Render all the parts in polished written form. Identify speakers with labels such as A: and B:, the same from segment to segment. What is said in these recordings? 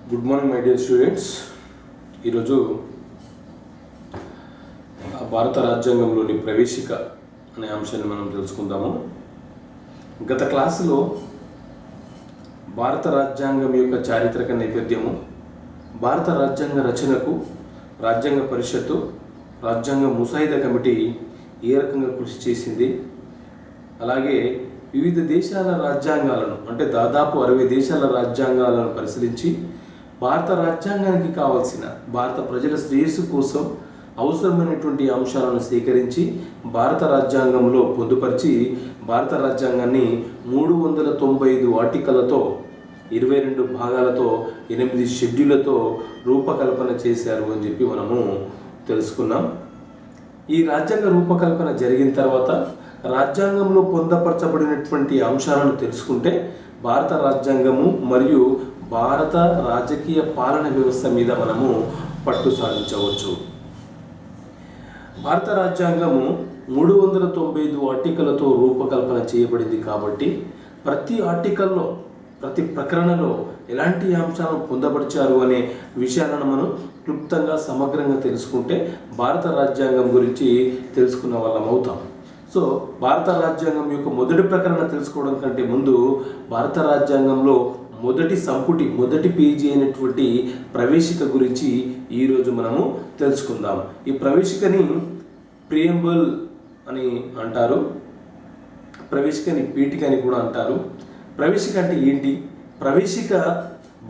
A: Good morning my dear students. ఈరోజు భారత రాజ్యాంగంలోని ప్రవేశిక అనే అంశాన్ని మనం తెలుసుకుందాము. గత క్లాసులో భారత రాజ్యాంగం యొక్క చారిత్రక నేపథ్యము, భారత రాజ్యాంగ రచనకు రాజ్యాంగ పరిషత్తు, రాజ్యాంగ ముసాయిదా కమిటీ ఏ రకంగా కృషి చేసింది, అలాగే వివిధ దేశాల రాజ్యాంగాలను అంటే దాదాపు 60 దేశాల రాజ్యాంగాలను పరిశీలించి భారత రాజ్యాంగానికి కావాల్సిన భారత ప్రజల శ్రేయస్సు కోసం అవసరమైనటువంటి అంశాలను సేకరించి భారత రాజ్యాంగంలో పొందుపరిచి భారత రాజ్యాంగాన్ని 395 ఆర్టికల్లతో 22 భాగాలతో 8 షెడ్యూళ్లతో రూపకల్పన చేశారు అని చెప్పి మనము తెలుసుకున్నాం. ఈ రాజ్యాంగ రూపకల్పన జరిగిన తర్వాత రాజ్యాంగంలో పొందపరచబడినటువంటి అంశాలను తెలుసుకుంటే భారత రాజ్యాంగము మరియు భారత రాజకీయ పాలన వ్యవస్థ మీద మనము పట్టు సాధించవచ్చు. భారత రాజ్యాంగము 395 ఆర్టికల్లతో రూపకల్పన చేయబడింది కాబట్టి ప్రతి ఆర్టికల్లో, ప్రతి ప్రకరణలో ఎలాంటి అంశాలను పొందపరిచారు అనే విషయాలను మనం క్లుప్తంగా సమగ్రంగా తెలుసుకుంటే భారత రాజ్యాంగం గురించి తెలుసుకున్న వాళ్ళం అవుతాం. సో భారత రాజ్యాంగం యొక్క మొదటి ప్రకరణ తెలుసుకోవడం కంటే ముందు భారత రాజ్యాంగంలో మొదటి సంపుటి, మొదటి పేజీ అయినటువంటి ప్రవేశిక గురించి ఈరోజు మనము తెలుసుకుందాం. ఈ ప్రవేశికని ప్రియంబుల్ అని అంటారు, ప్రవేశికని పీఠిక అని కూడా అంటారు. ప్రవేశిక అంటే ఏంటి? ప్రవేశిక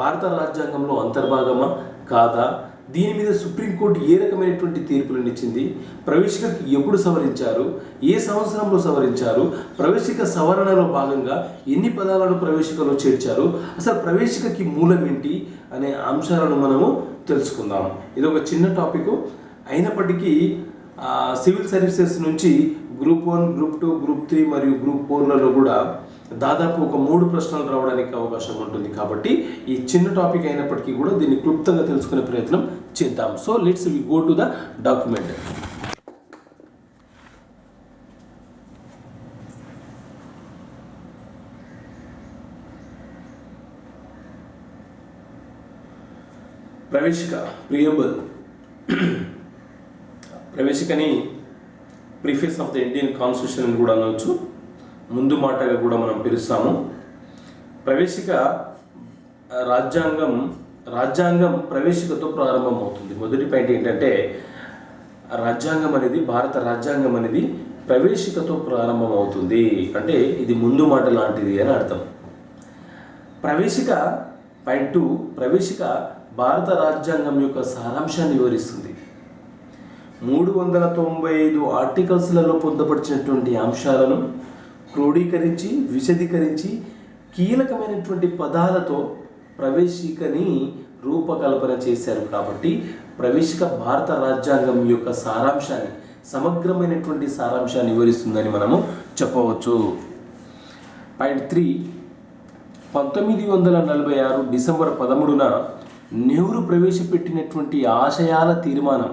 A: భారత రాజ్యాంగంలో అంతర్భాగమా కాదా? దీని మీద సుప్రీంకోర్టు ఏ రకమైనటువంటి తీర్పులను ఇచ్చింది? ప్రవేశికకి ఎప్పుడు సవరించారు? ఏ సంవత్సరంలో సవరించారు? ప్రవేశిక సవరణలో భాగంగా ఎన్ని పదాలను ప్రవేశికలో చేర్చారు? అసలు ప్రవేశికకి మూలం ఏంటి అనే అంశాలను మనము తెలుసుకుందాం. ఇది ఒక చిన్న టాపిక్ అయినప్పటికీ సివిల్ సర్వీసెస్ నుంచి గ్రూప్ 1, గ్రూప్ 2, గ్రూప్ 3 మరియు గ్రూప్ 4లలో కూడా దాదాపు ఒక 3 ప్రశ్నలు రావడానికి అవకాశం ఉంటుంది. కాబట్టి ఈ చిన్న టాపిక్ అయినప్పటికీ కూడా దీన్ని క్లుప్తంగా తెలుసుకునే ప్రయత్నం చేద్దాం. So let's we go to the document. ప్రవేశిక, ప్రియంబుల్. ప్రవేశికని preface of the Indian constitution అని కూడా అనవచ్చు, ముందు మాటగా కూడా మనం పిలుస్తాము. ప్రవేశిక రాజ్యాంగం ప్రవేశికతో ప్రారంభమవుతుంది. మొదటి పాయింట్ ఏంటంటే భారత రాజ్యాంగం అనేది ప్రవేశికతో ప్రారంభమవుతుంది. అంటే ఇది ముందు మాట లాంటిది అని అర్థం. ప్రవేశిక పాయింట్ 2, ప్రవేశిక భారత రాజ్యాంగం యొక్క సారాంశాన్ని వివరిస్తుంది. 395 ఆర్టికల్స్లలో పొందుపరిచినటువంటి అంశాలను క్రోడీకరించి, విశదీకరించి కీలకమైనటువంటి పదాలతో ప్రవేశికని రూపకల్పన చేశారు. కాబట్టి ప్రవేశిక భారత రాజ్యాంగం యొక్క సారాంశాన్ని, సమగ్రమైనటువంటి సారాంశాన్ని వివరిస్తుందని మనము చెప్పవచ్చు. పాయింట్ 3, 1946 డిసెంబర్ 13న నెహ్రూ ప్రవేశపెట్టినటువంటి ఆశయాల తీర్మానం,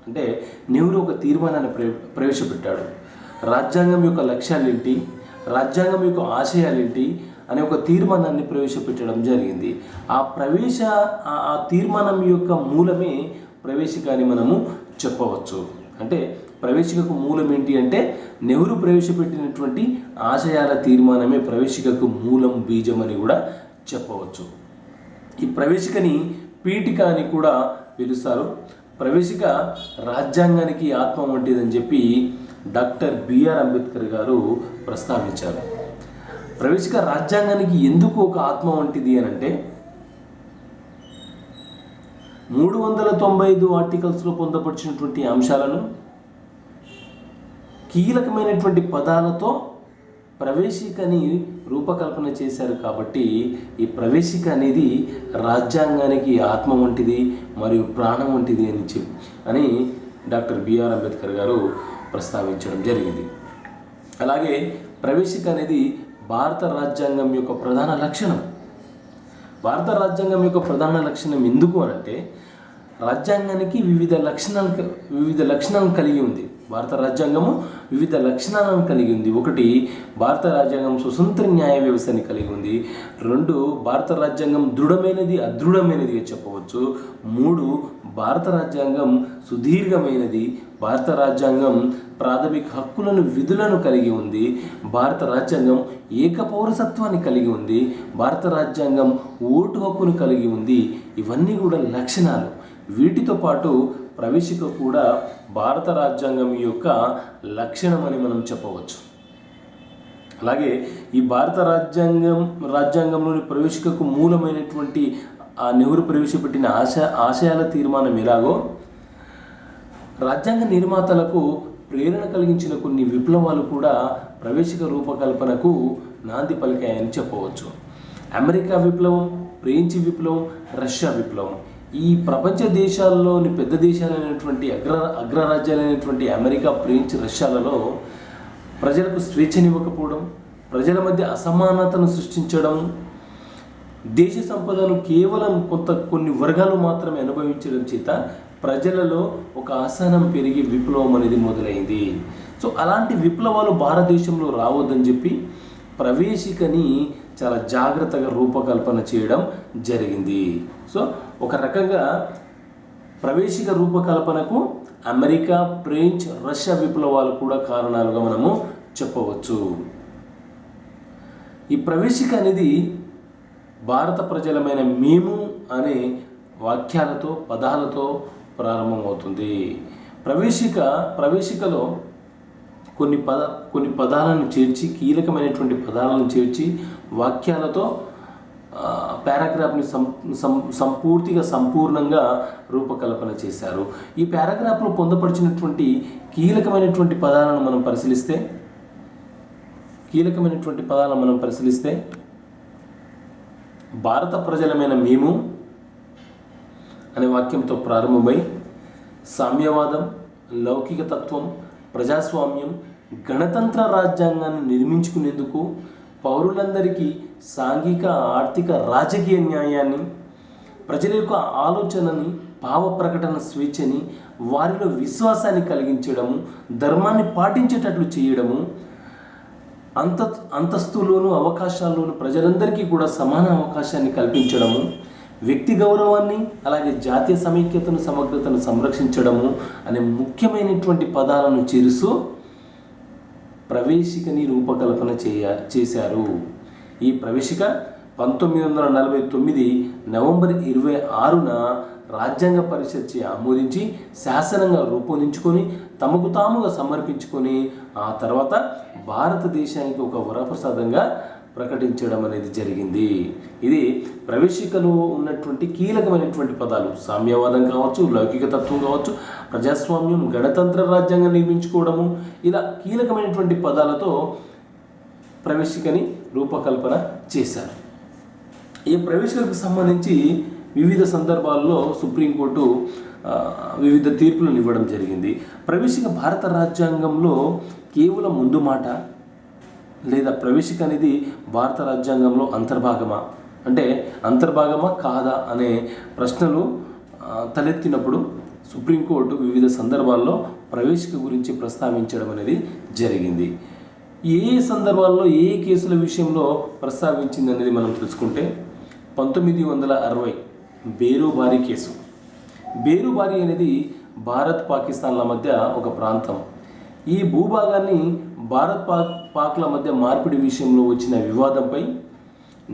A: అంటే నెహ్రూ ఒక తీర్మానాన్ని ప్రవేశపెట్టాడు. రాజ్యాంగం యొక్క లక్ష్యాలేంటి, రాజ్యాంగం యొక్క ఆశయాలేంటి అనే ఒక తీర్మానాన్ని ప్రవేశపెట్టడం జరిగింది. ఆ తీర్మానం యొక్క మూలమే ప్రవేశిక అని మనము చెప్పవచ్చు. అంటే ప్రవేశికకు మూలం ఏంటి అంటే నెహ్రూ ప్రవేశపెట్టినటువంటి ఆశయాల తీర్మానమే ప్రవేశికకు మూలం, బీజం అని కూడా చెప్పవచ్చు. ఈ ప్రవేశికని పీఠిక అని కూడా పిలుస్తారు. ప్రవేశిక రాజ్యాంగానికి ఆత్మ వంటిదని చెప్పి డాక్టర్ బిఆర్ అంబేద్కర్ గారు ప్రస్తావించారు. ప్రవేశిక రాజ్యాంగానికి ఎందుకు ఒక ఆత్మ వంటిది అని అంటే 395 ఆర్టికల్స్లో పొందపరిచినటువంటి అంశాలను కీలకమైనటువంటి పదాలతో ప్రవేశికని రూపకల్పన చేశారు. కాబట్టి ఈ ప్రవేశిక అనేది రాజ్యాంగానికి ఆత్మ వంటిది మరియు ప్రాణం వంటిది అని డాక్టర్ బిఆర్ అంబేద్కర్ గారు ప్రస్తావించడం జరిగింది. అలాగే ప్రవేశిక అనేది భారత రాజ్యాంగం యొక్క ప్రధాన లక్షణం. భారత రాజ్యాంగం యొక్క ప్రధాన లక్షణం ఎందుకు అనంటే రాజ్యాంగానికి వివిధ లక్షణాలను కలిగి ఉంది. భారత రాజ్యాంగము వివిధ లక్షణాలను కలిగి ఉంది. ఒకటి, భారత రాజ్యాంగం స్వతంత్ర న్యాయ వ్యవస్థని కలిగి ఉంది. 2, భారత రాజ్యాంగం దృఢమైనది అదృఢమైనదిగా చెప్పవచ్చు. 3, భారత రాజ్యాంగం సుదీర్ఘమైనది. భారత రాజ్యాంగం ప్రాథమిక హక్కులను విధులను కలిగి ఉంది. భారత రాజ్యాంగం ఏకపౌరసత్వాన్ని కలిగి ఉంది. భారత రాజ్యాంగం ఓటు హక్కును కలిగి ఉంది. ఇవన్నీ కూడా లక్షణాలు. వీటితో పాటు ప్రవేశిక కూడా భారత రాజ్యాంగం యొక్క లక్షణమని మనం చెప్పవచ్చు. అలాగే ఈ భారత రాజ్యాంగంలోని ప్రవేశికకు మూలమైనటువంటి ఆ నెహ్రూ ప్రవేశపెట్టిన ఆశయాల తీర్మానం ఎలాగో రాజ్యాంగ నిర్మాతలకు ప్రేరణ కలిగించిన కొన్ని విప్లవాలు కూడా ప్రవేశిక రూపకల్పనకు నాంది పలికాయని చెప్పవచ్చు. అమెరికా విప్లవం, ఫ్రెంచ్ విప్లవం, రష్యా విప్లవం, ఈ ప్రపంచ దేశాల్లోని పెద్ద దేశాలైనటువంటి అగ్రరాజ్యాలైనటువంటి అమెరికా, ఫ్రెంచ్, రష్యాలలో ప్రజలకు స్వేచ్ఛనివ్వకపోవడం, ప్రజల మధ్య అసమానతను సృష్టించడం, దేశ సంపదను కేవలం కొన్ని వర్గాలు మాత్రమే అనుభవించడం చేత ప్రజలలో ఒక అసహనం పెరిగి విప్లవం అనేది మొదలైంది. సో అలాంటి విప్లవాలు భారతదేశంలో రావద్దని చెప్పి ప్రవేశికని చాలా జాగ్రత్తగా రూపకల్పన చేయడం జరిగింది. సో ఒక రకంగా ప్రవేశిక రూపకల్పనకు అమెరికా, ఫ్రెంచ్, రష్యా విప్లవాలు కూడా కారణాలుగా మనము చెప్పవచ్చు. ఈ ప్రవేశిక అనేది భారత ప్రజలమైన మేము అనే వాక్యాలతో, పదాలతో ప్రారంభమవుతుంది. ప్రవేశికలో కొన్ని పదాలను చేర్చి, కీలకమైనటువంటి పదాలను చేర్చి వాక్యాలతో పారాగ్రాఫ్ని సంపూర్ణంగా రూపకల్పన చేశారు. ఈ పారాగ్రాఫ్లో పొందపరిచినటువంటి కీలకమైనటువంటి పదాలను మనం పరిశీలిస్తే భారత ప్రజలమైన మేము అనే వాక్యంతో ప్రారంభమై సామ్యవాదం, లౌకిక తత్వం, ప్రజాస్వామ్యం, గణతంత్ర రాజ్యాంగాన్ని నిర్మించుకునేందుకు పౌరులందరికీ సాంఘిక, ఆర్థిక, రాజకీయ న్యాయాన్ని, ప్రజల యొక్క ఆలోచనని, భావ ప్రకటన స్వేచ్ఛని, వారిలో విశ్వాసాన్ని కలిగించడము, ధర్మాన్ని పాటించేటట్లు చేయడము, అంతస్తులోను అవకాశాల్లోనూ ప్రజలందరికీ కూడా సమాన అవకాశాన్ని కల్పించడము, వ్యక్తి గౌరవాన్ని, అలాగే జాతీయ సమైక్యతను, సమగ్రతను సంరక్షించడము అనే ముఖ్యమైనటువంటి పదాలను చేరుస్తూ ప్రవేశికని రూపకల్పన చేశారు. ఈ ప్రవేశిక 1949 నవంబర్ 26న రాజ్యాంగ పరిషత్ ఆమోదించి శాసనంగా రూపొందించుకొని తమకు తాముగా సమర్పించుకొని ఆ తర్వాత భారతదేశానికి ఒక వరప్రసాదంగా ప్రకటించడం అనేది జరిగింది. ఇది ప్రవేశికలో ఉన్నటువంటి కీలకమైనటువంటి పదాలు. సామ్యవాదం కావచ్చు, లౌకిక తత్వం కావచ్చు, ప్రజాస్వామ్యం, గణతంత్ర రాజ్యాంగం నిర్మించుకోవడము, ఇలా కీలకమైనటువంటి పదాలతో ప్రవేశికని రూపకల్పన చేశారు. ఈ ప్రవేశికకు సంబంధించి వివిధ సందర్భాల్లో సుప్రీంకోర్టు వివిధ తీర్పులను ఇవ్వడం జరిగింది. ప్రవేశిక భారత రాజ్యాంగంలో కేవలం ముందు మాట లేదా ప్రవేశిక అనేది భారత రాజ్యాంగంలో అంతర్భాగమా, అంటే అంతర్భాగమా కాదా అనే ప్రశ్నలు తలెత్తినప్పుడు సుప్రీంకోర్టు వివిధ సందర్భాల్లో ప్రవేశిక గురించి ప్రస్తావించడం అనేది జరిగింది. ఏ సందర్భాల్లో ఏ కేసుల విషయంలో ప్రస్తావించింది అనేది మనం తెలుసుకుంటే 1960 బేరుబారి కేసు. బేరుబారి అనేది భారత్, పాకిస్తాన్ల మధ్య ఒక ప్రాంతం. ఈ భూభాగాన్ని భారత్ పాక్ల మధ్య మార్పిడి విషయంలో వచ్చిన వివాదంపై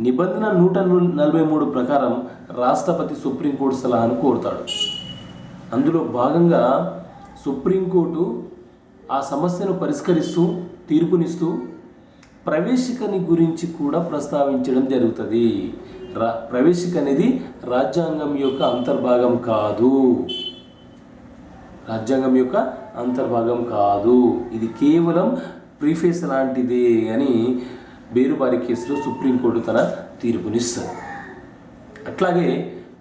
A: నిబంధన 143 ప్రకారం రాష్ట్రపతి సుప్రీంకోర్టు సలహాను కోరుతాడు. అందులో భాగంగా సుప్రీంకోర్టు ఆ సమస్యను పరిష్కరిస్తూ తీర్పునిస్తూ ప్రవేశికని గురించి కూడా ప్రస్తావించడం జరుగుతుంది. ప్రవేశిక అనేది రాజ్యాంగం యొక్క అంతర్భాగం కాదు, రాజ్యాంగం యొక్క అంతర్భాగం కాదు, ఇది కేవలం ప్రీఫేస్ లాంటిదే అని బేరుబారి కేసులో సుప్రీంకోర్టు తన తీర్పునిస్తుంది. అట్లాగే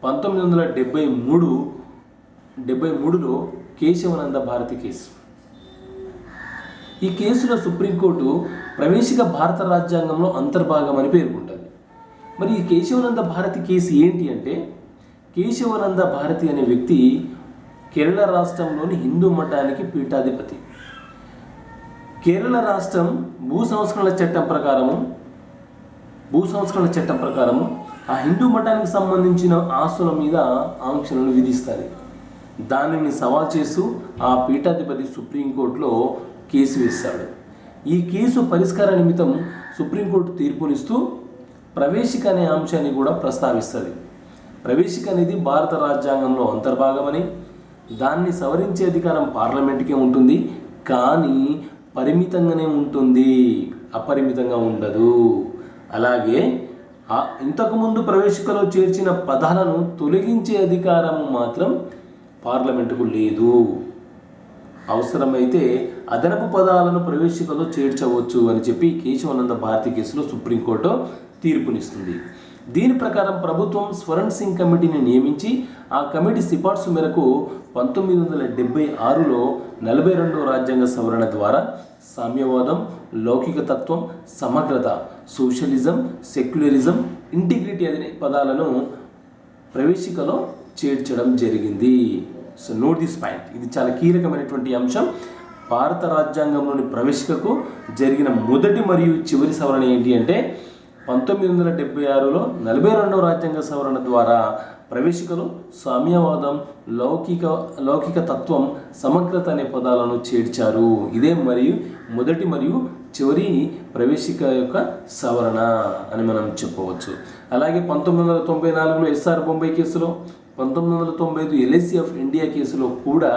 A: 1973లో కేశవనంద భారతి కేసు. ఈ కేసులో సుప్రీంకోర్టు ప్రవేశిక భారత రాజ్యాంగంలో అంతర్భాగం అని పేర్కొంటుంది. మరి ఈ కేశవనంద భారతి కేసు ఏంటి అంటే, కేశవనంద భారతి అనే వ్యక్తి కేరళ రాష్ట్రంలోని హిందూ మఠానికి పీఠాధిపతి. కేరళ రాష్ట్రం భూ సంస్కరణల చట్టం ప్రకారము ఆ హిందూ మఠానికి సంబంధించిన ఆస్తుల మీద ఆంక్షలను విధిస్తారు. దానిని సవాల్ చేస్తూ ఆ పీఠాధిపతి సుప్రీంకోర్టులో కేసు వేశాడు. ఈ కేసు పరిష్కార నిమిత్తం సుప్రీంకోర్టు తీర్పునిస్తూ ప్రవేశిక అనే అంశాన్ని కూడా ప్రస్తావిస్తుంది. ప్రవేశిక అనేది భారత రాజ్యాంగంలో అంతర్భాగమని, దాన్ని సవరించే అధికారం పార్లమెంటుకే ఉంటుంది, కానీ పరిమితంగానే ఉంటుంది, అపరిమితంగా ఉండదు. అలాగే ఇంతకుముందు ప్రవేశికలో చేర్చిన పదాలను తొలగించే అధికారం మాత్రం పార్లమెంటుకు లేదు. అవసరమైతే అదనపు పదాలను ప్రవేశికలో చేర్చవచ్చు అని చెప్పి కేశవానంద భారతి కేసులో సుప్రీంకోర్టు తీర్పునిస్తుంది. దీని ప్రకారం ప్రభుత్వం స్వరణ్ సింగ్ కమిటీని నియమించి ఆ కమిటీ సిఫార్సు మేరకు 1976లో 42వ రాజ్యాంగ సవరణ ద్వారా సామ్యవాదం, లౌకిక తత్వం, సమగ్రత, సోషలిజం, సెక్యులరిజం, ఇంటిగ్రిటీ అనే పదాలను ప్రవేశికలో చేర్చడం జరిగింది. సో నోట్ దిస్ పాయింట్, ఇది చాలా కీలకమైనటువంటి అంశం. భారత రాజ్యాంగంలోని ప్రవేశికకు జరిగిన మొదటి మరియు చివరి సవరణ ఏంటి అంటే 1976లో 42వ రాజ్యాంగ సవరణ ద్వారా ప్రవేశికలో సామ్యవాదం, లౌకిక తత్వం, సమగ్రత అనే పదాలను చేర్చారు. ఇదే మొదటి మరియు చివరి ప్రవేశిక యొక్క సవరణ అని మనం చెప్పవచ్చు. అలాగే 1994లో ఎస్ఆర్ బొంబాయి కేసులో, 1995 ఎల్ఐసి ఆఫ్ ఇండియా కేసులో కూడా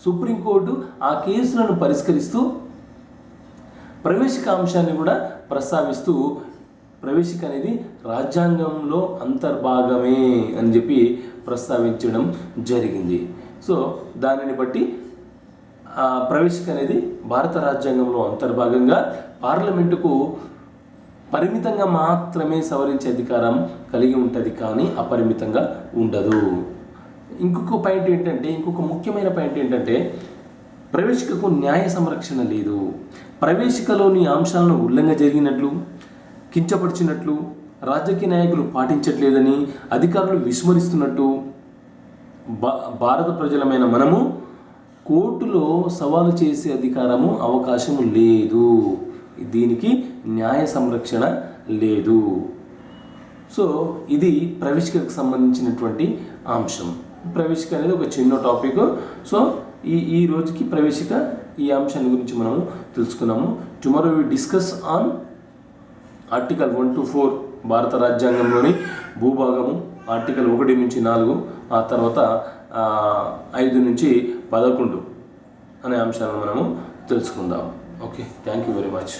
A: సుప్రీంకోర్టు ఆ కేసులను పరిష్కరిస్తూ ప్రవేశిక అంశాన్ని కూడా ప్రస్తావిస్తూ ప్రవేశిక అనేది రాజ్యాంగంలో అంతర్భాగమే అని చెప్పి ప్రస్తావించడం జరిగింది. సో దానిని బట్టి ప్రవేశిక అనేది భారత రాజ్యాంగంలో అంతర్భాగంగా పార్లమెంటుకు పరిమితంగా మాత్రమే సవరించే అధికారం కలిగి ఉంటుంది, కానీ అపరిమితంగా ఉండదు. ఇంకొక ముఖ్యమైన పాయింట్ ఏంటంటే ప్రవేశికకు న్యాయ సంరక్షణ లేదు. ప్రవేశికలోని అంశాలను ఉల్లంఘన జరిగినట్లు, కించపరిచినట్లు, రాజకీయ నాయకులు పాటించట్లేదని, అధికారులు విస్మరిస్తున్నట్టు భారత ప్రజలమైన మనము కోర్టులో సవాలు చేసే అవకాశం లేదు. దీనికి న్యాయ సంరక్షణ లేదు. సో ఇది ప్రవేశికకు సంబంధించినటువంటి అంశం. ప్రవేశిక అనేది ఒక చిన్న టాపిక్. సో ఈ రోజుకి ప్రవేశిక ఈ అంశాన్ని గురించి మనము తెలుసుకున్నాము. Tomorrow we discuss on article 1 to 4 భారత రాజ్యాంగంలోని భూభాగము, ఆర్టికల్ 1 నుంచి 4, ఆ తర్వాత 5 నుంచి 11 అనే అంశాలను మనము తెలుసుకుందాం. Okay, thank you very much.